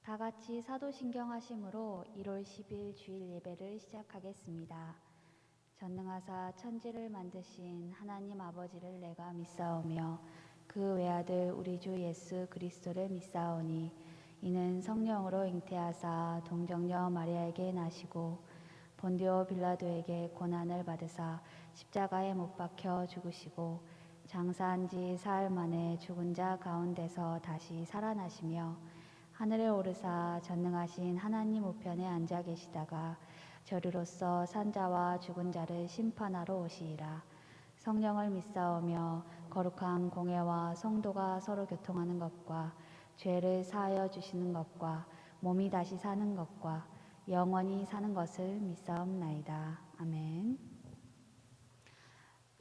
다 같이 사도신경 하심으로 1월 10일 주일 예배를 시작하겠습니다. 전능하사 천지를 만드신 하나님 아버지를 내가 믿사오며 그 외아들 우리 주 예수 그리스도를 믿사오니 이는 성령으로 잉태하사 동정녀 마리아에게 나시고 본디오 빌라도에게 고난을 받으사 십자가에 못 박혀 죽으시고 장사한 지 사흘 만에 죽은 자 가운데서 다시 살아나시며 하늘에 오르사 전능하신 하나님 우편에 앉아 계시다가 저리로서 산자와 죽은 자를 심판하러 오시리라. 성령을 믿사오며 거룩한 공회와 성도가 서로 교통하는 것과 죄를 사하여 주시는 것과 몸이 다시 사는 것과 영원히 사는 것을 믿사옵나이다. 아멘.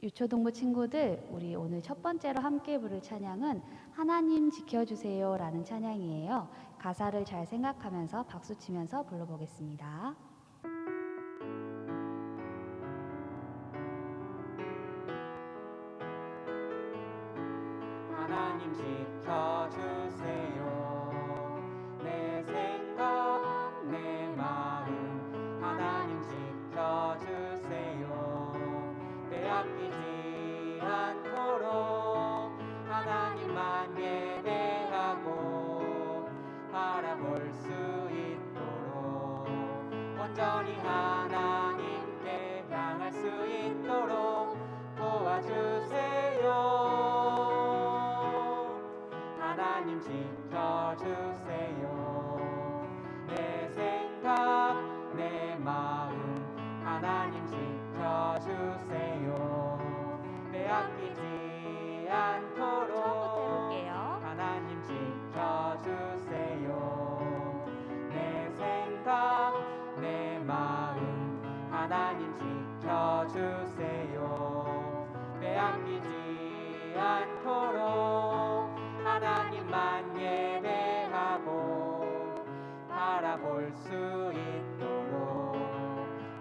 유초동부 친구들, 우리 오늘 첫 번째로 함께 부를 찬양은 하나님 지켜주세요 라는 찬양이에요. 가사를 잘 생각하면서 박수치면서 불러보겠습니다. 하나님 지켜주세요. 내 생각, 내 마음 하나님 지켜주세요. 빼앗기지 않도록 하나님만 예배하고 바라볼 수 있도록 온전히 하나님께 향할 수 있도록 도와주세요. 하나님 지켜주세요. 내 생각, 내 마음 하나님 지켜주세요. 빼앗기지 않도록 처음부터 해볼게요. 하나님 지켜주세요. 내 생각, 내 마음 하나님 지켜주세요. 빼앗기지 않도록 하나님만 예배하고 바라볼 수 있도록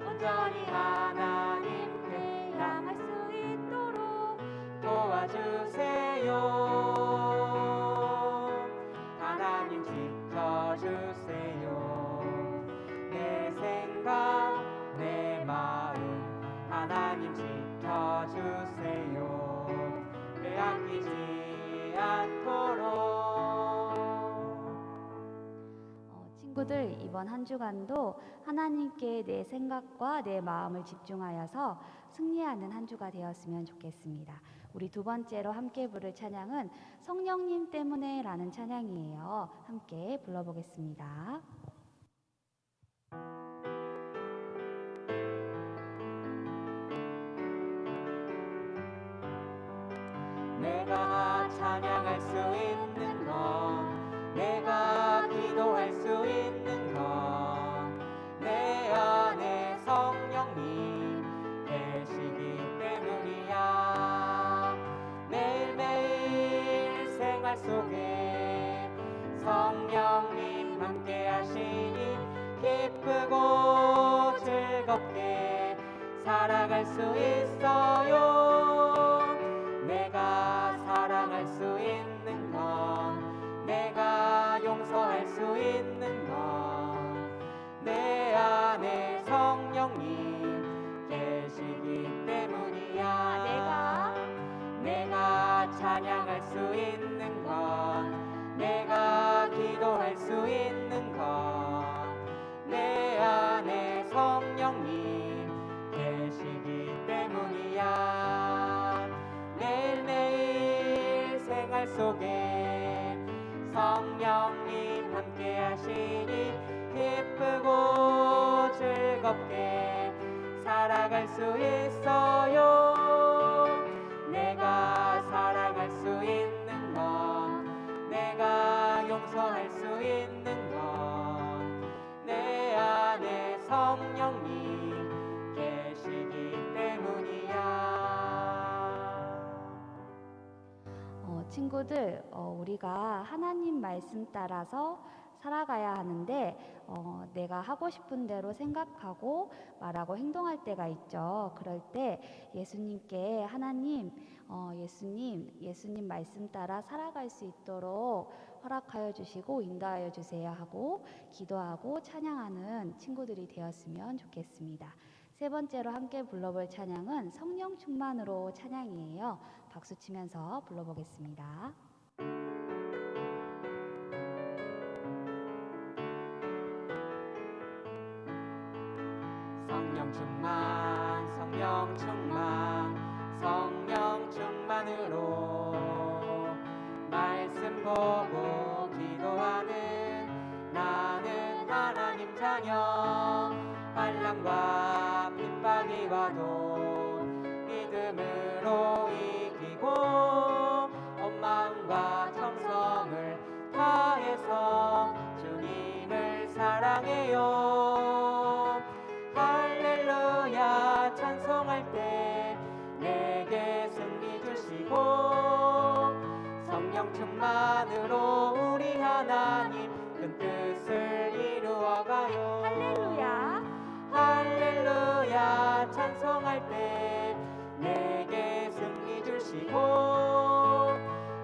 온전히 하나님께 향할 수 있도록 도와주세요. 하나님 지켜주세요. 내 생각, 내 마음 하나님 지켜주세요. 빼앗기지 않도록. 친구들, 이번 한 주간도 하나님께 내 생각과 내 마음을 집중하여서 승리하는 한 주가 되었으면 좋겠습니다. 우리 두 번째로 함께 부를 찬양은 성령님 때문에 라는 찬양이에요. 함께 불러보겠습니다. 내가 찬양할 수 있는 건, 내가 기도할 수 있는 건, 내 안에 성령님 계시기 때문이야. 매일매일 생활 속에 성령님 함께 하시니 기쁘고 즐겁게 살아갈 수 있어요. 내가 사랑할 수 있는 건, 내가 용서할 수 있는 건, 내 안에 성령님 계시기 때문이야. 내가 찬양할 수 있는 건, 내가 기도할 수 있는 건, 내 안에 성령님 계시기 때문이야. 매일매일 생활 속에 성령님 함께 하시니 기쁘고 즐겁게 살아갈 수 있어요. 내가 살아갈 수 있는 건, 내가 용서할 수 있는 건, 내 안에 성령님 계시기 때문이야. 친구들, 우리가 하나님 말씀 따라서 살아가야 하는데 내가 하고 싶은 대로 생각하고 말하고 행동할 때가 있죠. 그럴 때 예수님께 예수님 말씀 따라 살아갈 수 있도록 허락하여 주시고 인도하여 주세요 하고 기도하고 찬양하는 친구들이 되었으면 좋겠습니다. 세 번째로 함께 불러볼 찬양은 성령 충만으로 찬양이에요. 박수 치면서 불러보겠습니다. 성령 충만, 성령 충만, 성령 충만으로 말씀 보고 기도하는 나는 하나님 자녀. 환난과 핍박이 와도 믿음으로 이기고 온 마음과 정성을 다해서 주님을 사랑해요. 할렐루야 찬송할 때 내게 승리 주시고 성령 충만으로 우리 하나님 큰 뜻을 이루어가요. 할렐루야. 할렐루야 찬송할 때 내게 승리 주시고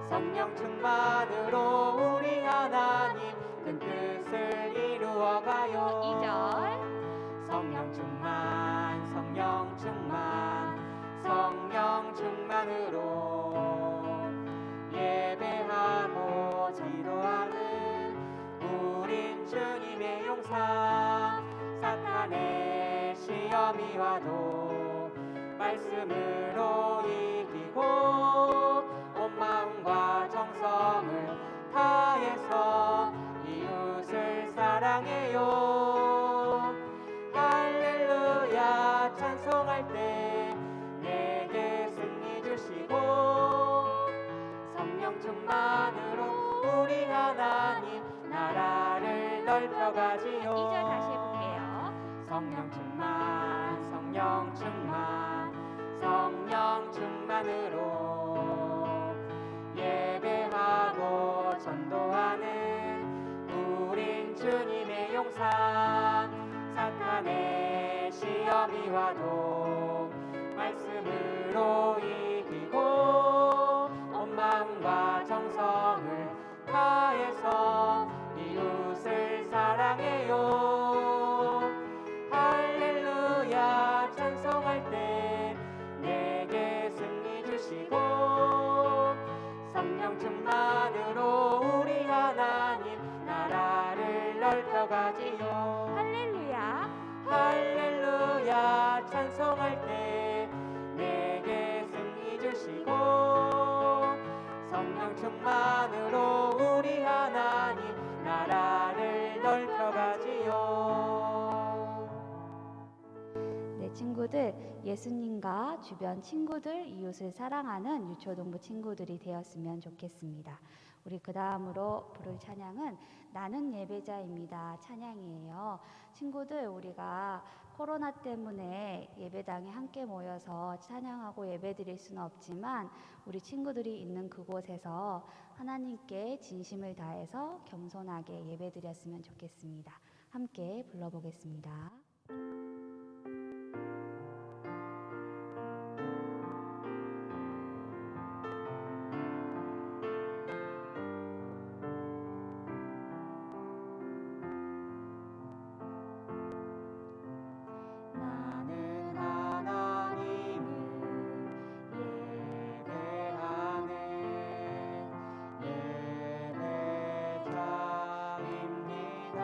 성령 충만으로 우리 하나님 큰 뜻을 이루어가요. 2절 성령 충만, 성령 충만, 성령 충만으로 예배하고 기도하는 우린 주님의 용사. 사탄의 시험이 와도 말씀으로 이기고 온 마음과 정성을 다해서 이웃을 사랑해요. 할렐루야 찬송할 때 내게 승리 주시고 성령 충만으로 우리 하나님 나라를 넓혀가지요. 2절 다시 해볼게요. 성령 충만, 성령 충만, 성령 충만으로 예배하고 전도하는 우린 주님의 용사. 사탄의 시험이 와도 말씀으로 이기고 온 마음과 정성을 다해서 이웃을 사랑해요. 할렐루야 찬송할 때 내게 승리 주시고 성령 충만으로 우리 하나님 나라를 넓혀가지요. 할렐루야. 할렐루야 찬송할 때 내게 승리 주시고 성령 충만으로 우리 하나님 나라를 넓혀가지요. 네, 친구들, 예수님과 주변 친구들, 이웃을 사랑하는 유초동부 친구들이 되었으면 좋겠습니다. 우리 그 다음으로 부를 찬양은 나는 예배자입니다 찬양이에요. 친구들, 우리가 코로나 때문에 예배당에 함께 모여서 찬양하고 예배드릴 수는 없지만 우리 친구들이 있는 그곳에서 하나님께 진심을 다해서 겸손하게 예배드렸으면 좋겠습니다. 함께 불러보겠습니다. 나는 하나님을 예배하는 예배자입니다.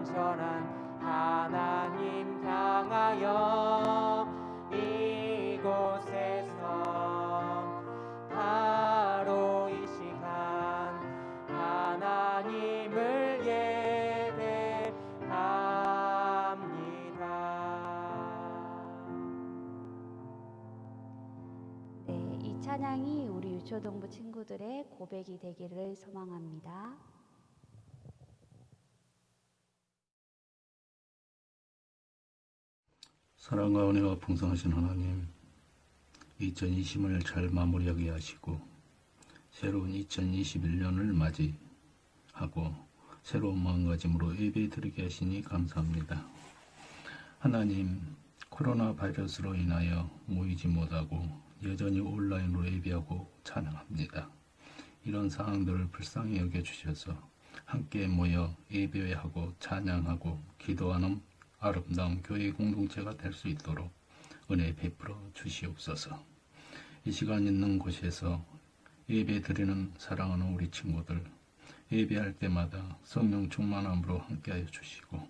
온전한 하나님 향하여 이곳에서 바로 이 시간 하나님을 예배합니다. 네, 이 찬양이 우리 유초동부 친구들의 고백이 되기를 소망합니다. 사랑과 은혜가 풍성하신 하나님, 2020을 잘 마무리하게 하시고 새로운 2021년을 맞이하고 새로운 마음가짐으로 예배드리게 하시니 감사합니다. 하나님, 코로나 바이러스로 인하여 모이지 못하고 여전히 온라인으로 예배하고 찬양합니다. 이런 상황들을 불쌍히 여겨주셔서 함께 모여 예배하고 찬양하고 기도하는 아름다운 교회 공동체가 될 수 있도록 은혜 베풀어 주시옵소서. 이 시간 있는 곳에서 예배 드리는 사랑하는 우리 친구들, 예배할 때마다 성령 충만함으로 함께하여 주시고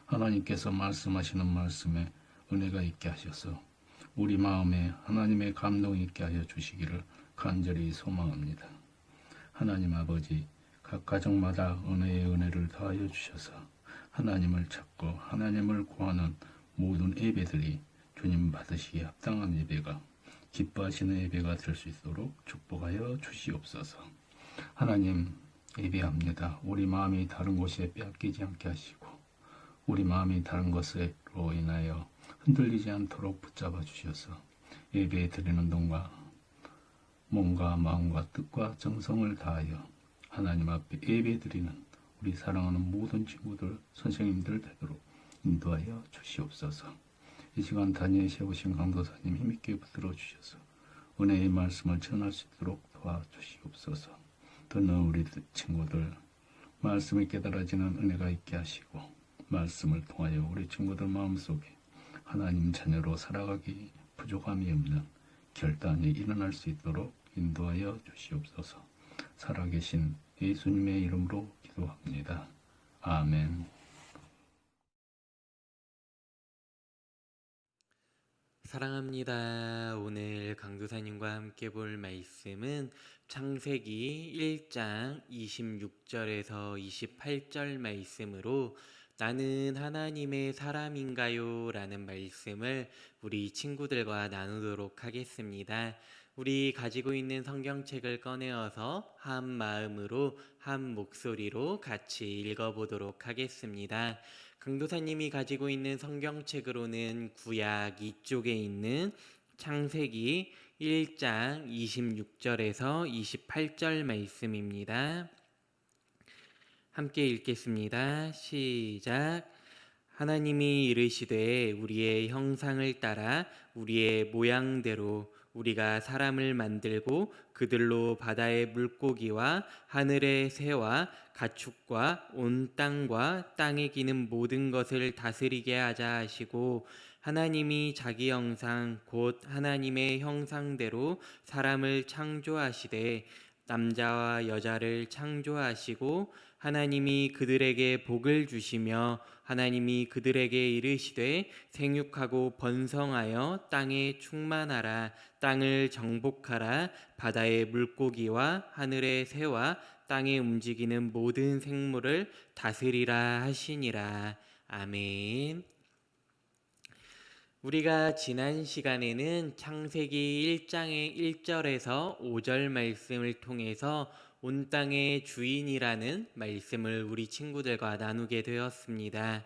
하나님께서 말씀하시는 말씀에 은혜가 있게 하셔서 우리 마음에 하나님의 감동이 있게 하여 주시기를 간절히 소망합니다. 하나님 아버지, 각 가정마다 은혜의 은혜를 더하여 주셔서 하나님을 찾고 하나님을 구하는 모든 예배들이 주님 받으시기에 합당한 예배가 기뻐하시는 예배가 될 수 있도록 축복하여 주시옵소서. 하나님, 예배합니다. 우리 마음이 다른 곳에 빼앗기지 않게 하시고 우리 마음이 다른 것으로 인하여 흔들리지 않도록 붙잡아 주셔서 예배 드리는 동안 몸과 마음과 뜻과 정성을 다하여 하나님 앞에 예배 드리는 우리 사랑하는 모든 친구들, 선생님들 되도록 인도하여 주시옵소서. 이 시간 단위에 세우신 강도사님 힘있게 붙들어 주셔서 은혜의 말씀을 전할 수 있도록 도와주시옵소서. 듣는 우리 친구들 말씀이 깨달아지는 은혜가 있게 하시고 말씀을 통하여 우리 친구들 마음속에 하나님 자녀로 살아가기 부족함이 없는 결단이 일어날 수 있도록 인도하여 주시옵소서. 살아계신 예수님의 이름으로 기도합니다. 아멘. 사랑합니다. 오늘 강도사님과 함께 볼 말씀은 창세기 1장 26절에서 28절 말씀으로 나는 하나님의 사람인가요? 라는 말씀을 우리 친구들과 나누도록 하겠습니다. 우리 가지고 있는 성경책을 꺼내어서 한 마음으로 한 목소리로 같이 읽어보도록 하겠습니다. 강도사님이 가지고 있는 성경책으로는 구약 이쪽에 있는 창세기 1장 26절에서 28절 말씀입니다. 함께 읽겠습니다. 시작. 하나님이 이르시되 우리의 형상을 따라 우리의 모양대로 우리가 사람을 만들고 그들로 바다의 물고기와 하늘의 새와 가축과 온 땅과 땅에 기는 모든 것을 다스리게 하자 하시고 하나님이 자기 형상 곧 하나님의 형상대로 사람을 창조하시되 남자와 여자를 창조하시고 하나님이 그들에게 복을 주시며 하나님이 그들에게 이르시되 생육하고 번성하여 땅에 충만하라 땅을 정복하라 바다의 물고기와 하늘의 새와 땅에 움직이는 모든 생물을 다스리라 하시니라. 아멘. 우리가 지난 시간에는 창세기 1장의 1절에서 5절 말씀을 통해서 온 땅의 주인이라는 말씀을 우리 친구들과 나누게 되었습니다.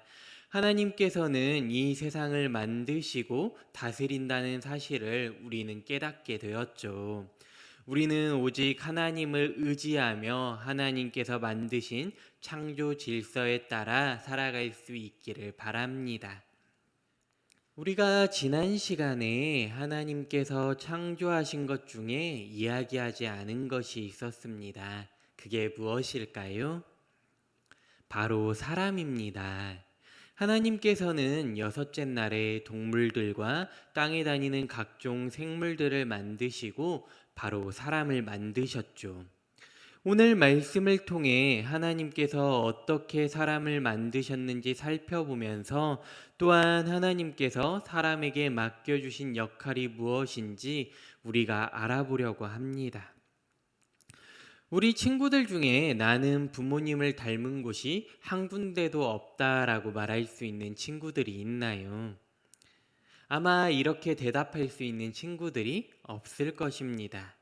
하나님께서는 이 세상을 만드시고 다스린다는 사실을 우리는 깨닫게 되었죠. 우리는 오직 하나님을 의지하며 하나님께서 만드신 창조 질서에 따라 살아갈 수 있기를 바랍니다. 우리가 지난 시간에 하나님께서 창조하신 것 중에 이야기하지 않은 것이 있었습니다. 그게 무엇일까요? 바로 사람입니다. 하나님께서는 여섯째 날에 동물들과 땅에 다니는 각종 생물들을 만드시고 바로 사람을 만드셨죠. 오늘 말씀을 통해 하나님께서 어떻게 사람을 만드셨는지 살펴보면서 또한 하나님께서 사람에게 맡겨주신 역할이 무엇인지 우리가 알아보려고 합니다. 우리 친구들 중에 나는 부모님을 닮은 곳이 한 군데도 없다라고 말할 수 있는 친구들이 있나요? 아마 이렇게 대답할 수 있는 친구들이 없을 것입니다.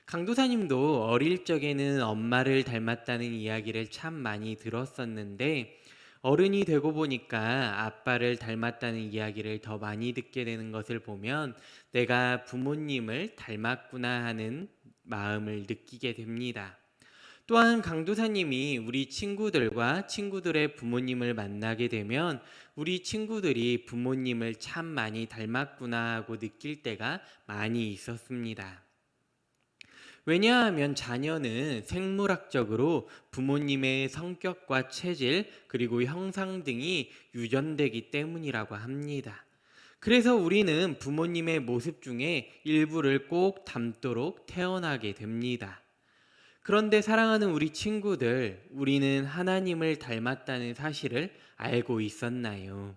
강도사님도 어릴 적에는 엄마를 닮았다는 이야기를 참 많이 들었었는데 어른이 되고 보니까 아빠를 닮았다는 이야기를 더 많이 듣게 되는 것을 보면 내가 부모님을 닮았구나 하는 마음을 느끼게 됩니다. 또한 강도사님이 우리 친구들과 친구들의 부모님을 만나게 되면 우리 친구들이 부모님을 참 많이 닮았구나 하고 느낄 때가 많이 있었습니다. 왜냐하면 자녀는 생물학적으로 부모님의 성격과 체질 그리고 형상 등이 유전되기 때문이라고 합니다. 그래서 우리는 부모님의 모습 중에 일부를 꼭 닮도록 태어나게 됩니다. 그런데 사랑하는 우리 친구들, 우리는 하나님을 닮았다는 사실을 알고 있었나요?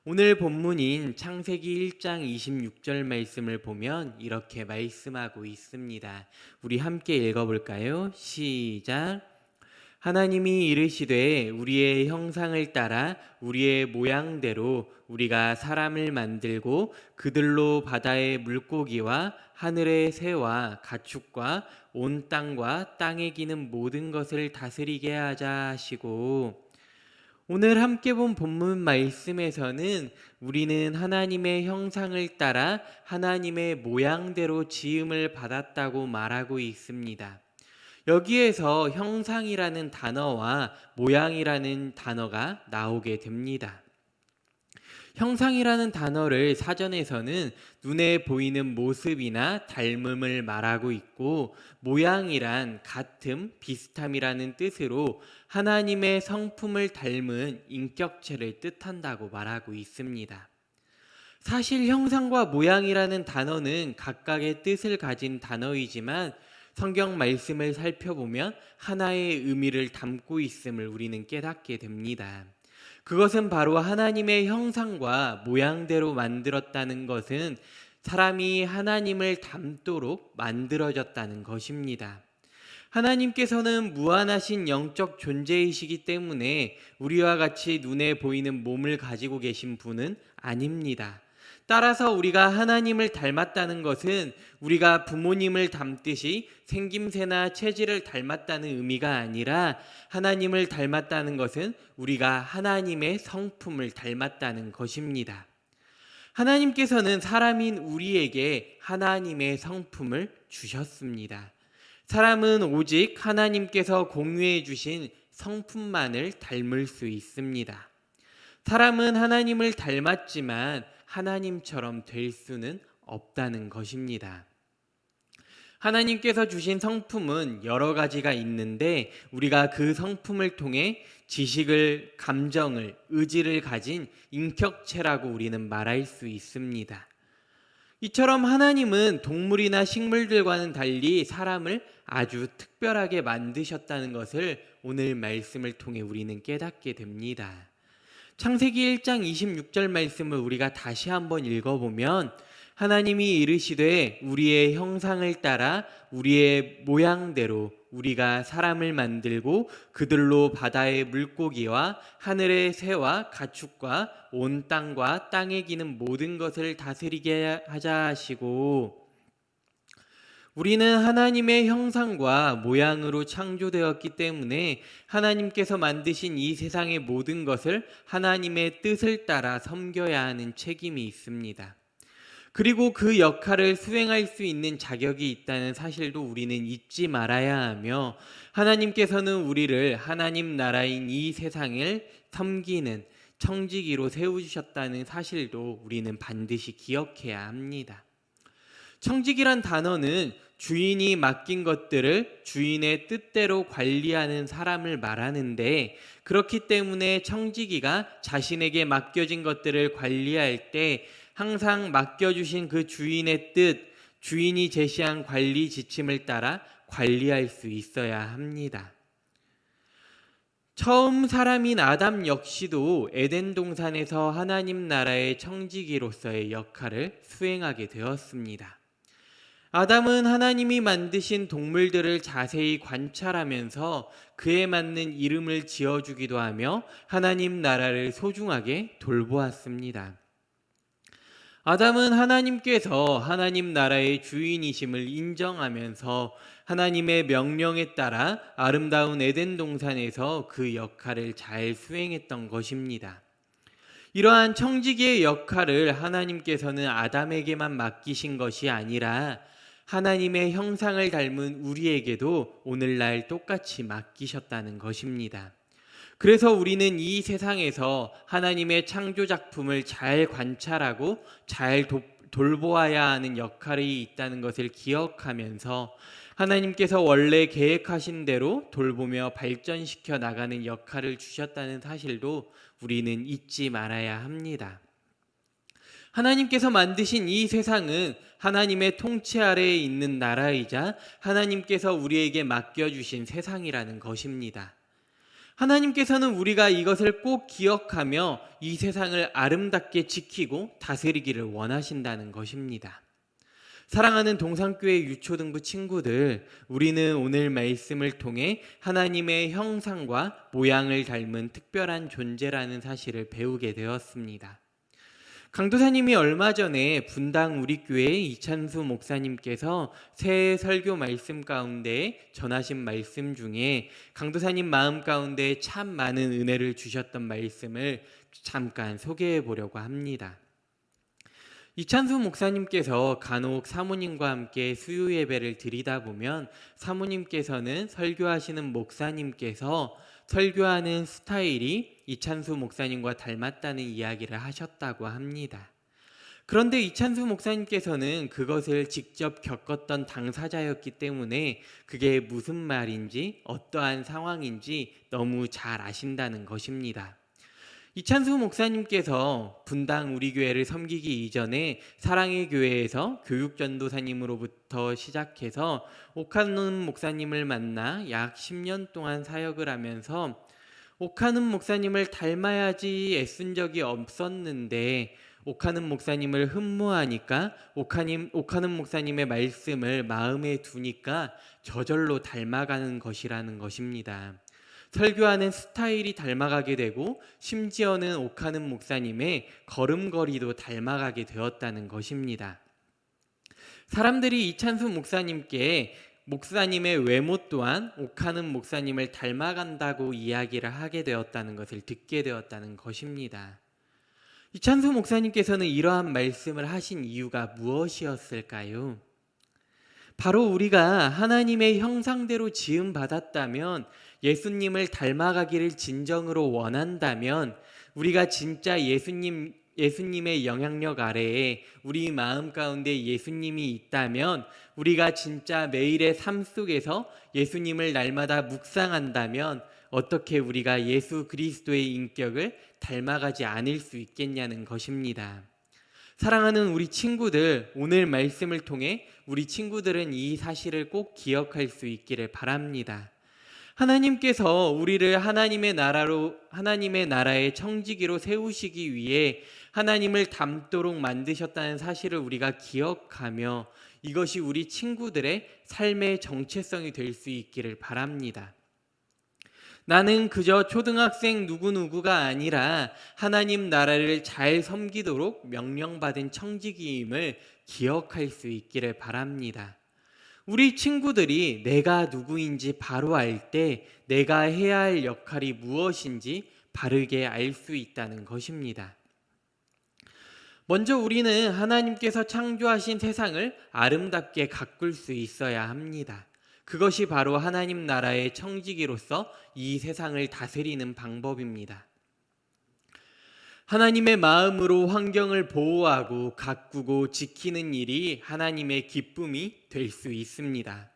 오늘 본문인 창세기 1장 26절 말씀을 보면 이렇게 말씀하고 있습니다. 우리 함께 읽어볼까요? 시작! 하나님이 이르시되 우리의 형상을 따라 우리의 모양대로 우리가 사람을 만들고 그들로 바다의 물고기와 하늘의 새와 가축과 온 땅과 땅에 기는 모든 것을 다스리게 하자 하시고, 오늘 함께 본 본문 말씀에서는 우리는 하나님의 형상을 따라 하나님의 모양대로 지음을 받았다고 말하고 있습니다. 여기에서 형상이라는 단어와 모양이라는 단어가 나오게 됩니다. 형상이라는 단어를 사전에서는 눈에 보이는 모습이나 닮음을 말하고 있고, 모양이란 같음, 비슷함이라는 뜻으로 하나님의 성품을 닮은 인격체를 뜻한다고 말하고 있습니다. 사실 형상과 모양이라는 단어는 각각의 뜻을 가진 단어이지만 성경 말씀을 살펴보면 하나의 의미를 담고 있음을 우리는 깨닫게 됩니다. 그것은 바로 하나님의 형상과 모양대로 만들었다는 것은 사람이 하나님을 닮도록 만들어졌다는 것입니다. 하나님께서는 무한하신 영적 존재이시기 때문에 우리와 같이 눈에 보이는 몸을 가지고 계신 분은 아닙니다. 따라서 우리가 하나님을 닮았다는 것은 우리가 부모님을 닮듯이 생김새나 체질을 닮았다는 의미가 아니라, 하나님을 닮았다는 것은 우리가 하나님의 성품을 닮았다는 것입니다. 하나님께서는 사람인 우리에게 하나님의 성품을 주셨습니다. 사람은 오직 하나님께서 공유해 주신 성품만을 닮을 수 있습니다. 사람은 하나님을 닮았지만 하나님처럼 될 수는 없다는 것입니다. 하나님께서 주신 성품은 여러 가지가 있는데 우리가 그 성품을 통해 지식을, 감정을, 의지를 가진 인격체라고 우리는 말할 수 있습니다. 이처럼 하나님은 동물이나 식물들과는 달리 사람을 아주 특별하게 만드셨다는 것을 오늘 말씀을 통해 우리는 깨닫게 됩니다. 창세기 1장 26절 말씀을 우리가 다시 한번 읽어보면, 하나님이 이르시되 우리의 형상을 따라 우리의 모양대로 우리가 사람을 만들고 그들로 바다의 물고기와 하늘의 새와 가축과 온 땅과 땅에 기는 모든 것을 다스리게 하자 하시고, 우리는 하나님의 형상과 모양으로 창조되었기 때문에 하나님께서 만드신 이 세상의 모든 것을 하나님의 뜻을 따라 섬겨야 하는 책임이 있습니다. 그리고 그 역할을 수행할 수 있는 자격이 있다는 사실도 우리는 잊지 말아야 하며, 하나님께서는 우리를 하나님 나라인 이 세상을 섬기는 청지기로 세우셨다는 사실도 우리는 반드시 기억해야 합니다. 청지기란 단어는 주인이 맡긴 것들을 주인의 뜻대로 관리하는 사람을 말하는데, 그렇기 때문에 청지기가 자신에게 맡겨진 것들을 관리할 때 항상 맡겨주신 그 주인의 뜻, 주인이 제시한 관리 지침을 따라 관리할 수 있어야 합니다. 처음 사람인 아담 역시도 에덴 동산에서 하나님 나라의 청지기로서의 역할을 수행하게 되었습니다. 아담은 하나님이 만드신 동물들을 자세히 관찰하면서 그에 맞는 이름을 지어주기도 하며 하나님 나라를 소중하게 돌보았습니다. 아담은 하나님께서 하나님 나라의 주인이심을 인정하면서 하나님의 명령에 따라 아름다운 에덴 동산에서 그 역할을 잘 수행했던 것입니다. 이러한 청지기의 역할을 하나님께서는 아담에게만 맡기신 것이 아니라 하나님의 형상을 닮은 우리에게도 오늘날 똑같이 맡기셨다는 것입니다. 그래서 우리는 이 세상에서 하나님의 창조 작품을 잘 관찰하고 잘 돌보아야 하는 역할이 있다는 것을 기억하면서 하나님께서 원래 계획하신 대로 돌보며 발전시켜 나가는 역할을 주셨다는 사실도 우리는 잊지 말아야 합니다. 하나님께서 만드신 이 세상은 하나님의 통치 아래에 있는 나라이자 하나님께서 우리에게 맡겨주신 세상이라는 것입니다. 하나님께서는 우리가 이것을 꼭 기억하며 이 세상을 아름답게 지키고 다스리기를 원하신다는 것입니다. 사랑하는 동산교회 유초등부 친구들, 우리는 오늘 말씀을 통해 하나님의 형상과 모양을 닮은 특별한 존재라는 사실을 배우게 되었습니다. 강도사님이 얼마 전에 분당 우리 교회 이찬수 목사님께서 새해 설교 말씀 가운데 전하신 말씀 중에 강도사님 마음 가운데 참 많은 은혜를 주셨던 말씀을 잠깐 소개해 보려고 합니다. 이찬수 목사님께서 간혹 사모님과 함께 수요 예배를 드리다 보면 사모님께서는 설교하시는 목사님께서 설교하는 스타일이 이찬수 목사님과 닮았다는 이야기를 하셨다고 합니다. 그런데 이찬수 목사님께서는 그것을 직접 겪었던 당사자였기 때문에 그게 무슨 말인지 어떠한 상황인지 너무 잘 아신다는 것입니다. 이찬수 목사님께서 분당 우리 교회를 섬기기 이전에 사랑의 교회에서 교육전도사님으로부터 시작해서 옥하는 목사님을 만나 약 10년 동안 사역을 하면서 옥하는 목사님을 닮아야지 애쓴 적이 없었는데 옥하는 목사님을 흠모하니까 옥하는 목사님의 말씀을 마음에 두니까 저절로 닮아가는 것이라는 것입니다. 설교하는 스타일이 닮아가게 되고 심지어는 옥하는 목사님의 걸음걸이도 닮아가게 되었다는 것입니다. 사람들이 이찬수 목사님께 목사님의 외모 또한 옥하는 목사님을 닮아간다고 이야기를 하게 되었다는 것을 듣게 되었다는 것입니다. 이찬수 목사님께서는 이러한 말씀을 하신 이유가 무엇이었을까요? 바로 우리가 하나님의 형상대로 지음받았다면, 예수님을 닮아가기를 진정으로 원한다면, 우리가 진짜 예수님의 영향력 아래에 우리 마음 가운데 예수님이 있다면, 우리가 진짜 매일의 삶 속에서 예수님을 날마다 묵상한다면 어떻게 우리가 예수 그리스도의 인격을 닮아가지 않을 수 있겠냐는 것입니다. 사랑하는 우리 친구들, 오늘 말씀을 통해 우리 친구들은 이 사실을 꼭 기억할 수 있기를 바랍니다. 하나님께서 우리를 하나님의 나라의 청지기로 세우시기 위해 하나님을 닮도록 만드셨다는 사실을 우리가 기억하며 이것이 우리 친구들의 삶의 정체성이 될 수 있기를 바랍니다. 나는 그저 초등학생 누구누구가 아니라 하나님 나라를 잘 섬기도록 명령받은 청지기임을 기억할 수 있기를 바랍니다. 우리 친구들이 내가 누구인지 바로 알 때 내가 해야 할 역할이 무엇인지 바르게 알 수 있다는 것입니다. 먼저 우리는 하나님께서 창조하신 세상을 아름답게 가꿀 수 있어야 합니다. 그것이 바로 하나님 나라의 청지기로서 이 세상을 다스리는 방법입니다. 하나님의 마음으로 환경을 보호하고 가꾸고 지키는 일이 하나님의 기쁨이 될 수 있습니다.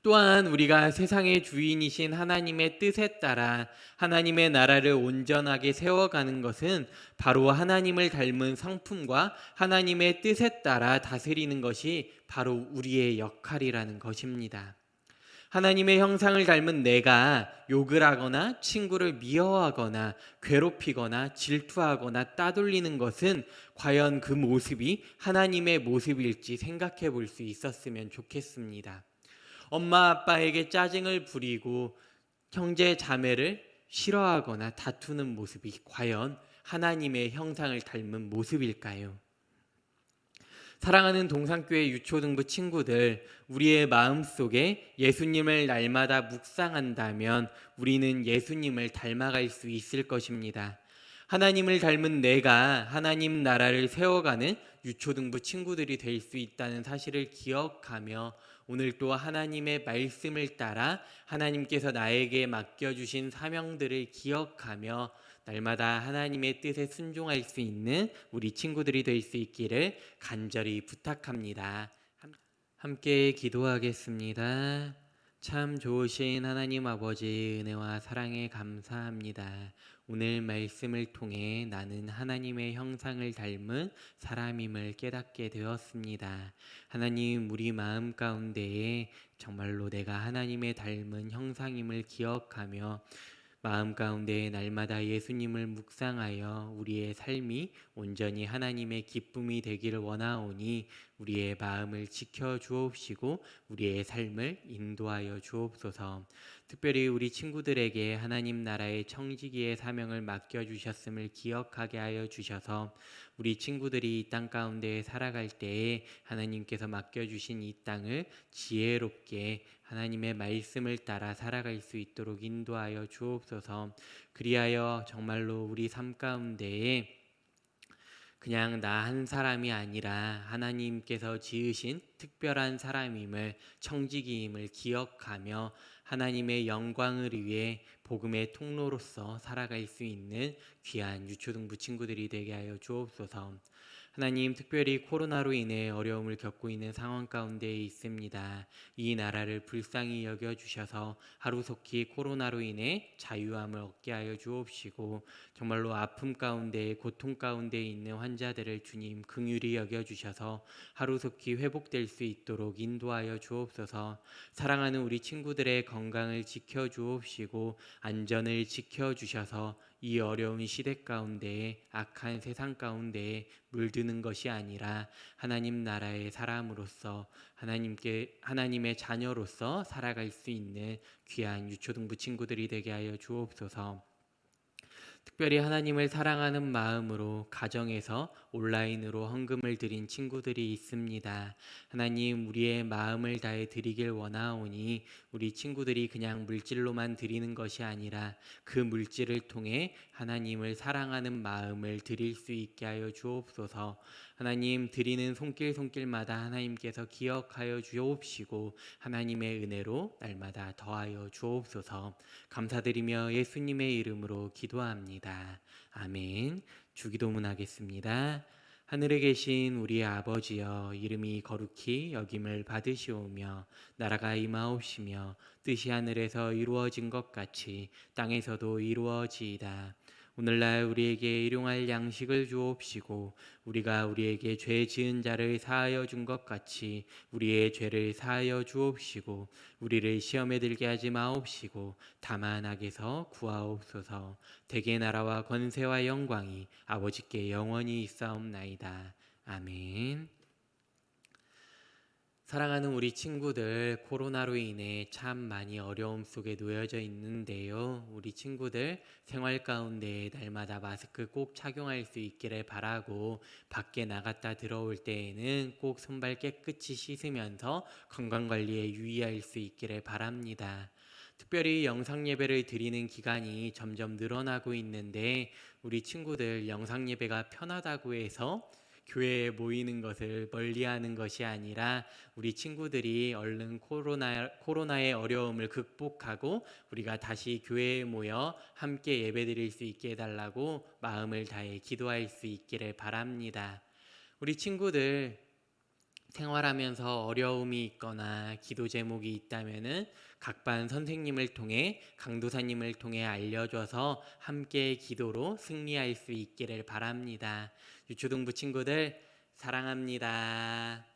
또한 우리가 세상의 주인이신 하나님의 뜻에 따라 하나님의 나라를 온전하게 세워가는 것은 바로 하나님을 닮은 성품과 하나님의 뜻에 따라 다스리는 것이 바로 우리의 역할이라는 것입니다. 하나님의 형상을 닮은 내가 욕을 하거나 친구를 미워하거나 괴롭히거나 질투하거나 따돌리는 것은 과연 그 모습이 하나님의 모습일지 생각해 볼 수 있었으면 좋겠습니다. 엄마 아빠에게 짜증을 부리고 형제 자매를 싫어하거나 다투는 모습이 과연 하나님의 형상을 닮은 모습일까요? 사랑하는 동산교회 유초등부 친구들, 우리의 마음속에 예수님을 날마다 묵상한다면 우리는 예수님을 닮아갈 수 있을 것입니다. 하나님을 닮은 내가 하나님 나라를 세워가는 유초등부 친구들이 될 수 있다는 사실을 기억하며 오늘 또 하나님의 말씀을 따라 하나님께서 나에게 맡겨주신 사명들을 기억하며 날마다 하나님의 뜻에 순종할 수 있는 우리 친구들이 될 수 있기를 간절히 부탁합니다. 함께 기도하겠습니다. 참 좋으신 하나님 아버지 은혜와 사랑에 감사합니다. 오늘 말씀을 통해 나는 하나님의 형상을 닮은 사람임을 깨닫게 되었습니다. 하나님, 우리 마음 가운데에 정말로 내가 하나님의 닮은 형상임을 기억하며 마음 가운데 날마다 예수님을 묵상하여 우리의 삶이 온전히 하나님의 기쁨이 되기를 원하오니 우리의 마음을 지켜 주옵시고 우리의 삶을 인도하여 주옵소서. 특별히 우리 친구들에게 하나님 나라의 청지기의 사명을 맡겨주셨음을 기억하게 하여 주셔서 우리 친구들이 이 땅 가운데 살아갈 때에 하나님께서 맡겨주신 이 땅을 지혜롭게 하나님의 말씀을 따라 살아갈 수 있도록 인도하여 주옵소서. 그리하여 정말로 우리 삶 가운데에 그냥 나 한 사람이 아니라 하나님께서 지으신 특별한 사람임을, 청지기임을 기억하며 하나님의 영광을 위해 복음의 통로로서 살아갈 수 있는 귀한 유초등부 친구들이 되게 하여 주옵소서. 하나님, 특별히 코로나로 인해 어려움을 겪고 있는 상황 가운데 있습니다. 이 나라를 불쌍히 여겨주셔서 하루속히 코로나로 인해 자유함을 얻게 하여 주옵시고 정말로 아픔 가운데 고통 가운데 있는 환자들을 주님 긍휼히 여겨주셔서 하루속히 회복될 수 있도록 인도하여 주옵소서. 사랑하는 우리 친구들의 건강을 지켜주옵시고 안전을 지켜주셔서 이 어려운 시대 가운데 악한 세상 가운데 물드는 것이 아니라 하나님 나라의 사람으로서 하나님의 자녀로서 살아갈 수 있는 귀한 유초등부 친구들이 되게 하여 주옵소서. 특별히 하나님을 사랑하는 마음으로 가정에서 온라인으로 헌금을 드린 친구들이 있습니다. 하나님, 우리의 마음을 다해 드리길 원하오니 우리 친구들이 그냥 물질로만 드리는 것이 아니라 그 물질을 통해 하나님을 사랑하는 마음을 드릴 수 있게 하여 주옵소서. 하나님, 드리는 손길마다 하나님께서 기억하여 주옵시고 하나님의 은혜로 날마다 더하여 주옵소서. 감사드리며 예수님의 이름으로 기도합니다. 아멘. 주기도문 하겠습니다. 하늘에 계신 우리 아버지여, 이름이 거룩히 여김을 받으시오며 나라가 임하옵시며 뜻이 하늘에서 이루어진 것 같이 땅에서도 이루어지이다. 오늘날 우리에게 일용할 양식을 주옵시고 우리가 우리에게 죄 지은 자를 사하여 준 것 같이 우리의 죄를 사하여 주옵시고 우리를 시험에 들게 하지 마옵시고 다만 악에서 구하옵소서. 대개 나라와 권세와 영광이 아버지께 영원히 있사옵나이다. 아멘. 사랑하는 우리 친구들, 코로나로 인해 참 많이 어려움 속에 놓여져 있는데요. 우리 친구들 생활 가운데 날마다 마스크 꼭 착용할 수 있기를 바라고 밖에 나갔다 들어올 때에는 꼭 손발 깨끗이 씻으면서 건강관리에 유의할 수 있기를 바랍니다. 특별히 영상 예배를 드리는 기간이 점점 늘어나고 있는데 우리 친구들 영상 예배가 편하다고 해서 교회에 모이는 것을 멀리하는 것이 아니라 우리 친구들이 얼른 코로나의 어려움을 극복하고 우리가 다시 교회에 모여 함께 예배드릴 수 있게 해달라고 마음을 다해 기도할 수 있기를 바랍니다. 우리 친구들 생활하면서 어려움이 있거나 기도 제목이 있다면은 각 반 선생님을 통해 강도사님을 통해 알려줘서 함께 기도로 승리할 수 있기를 바랍니다. 유초등부 친구들 사랑합니다.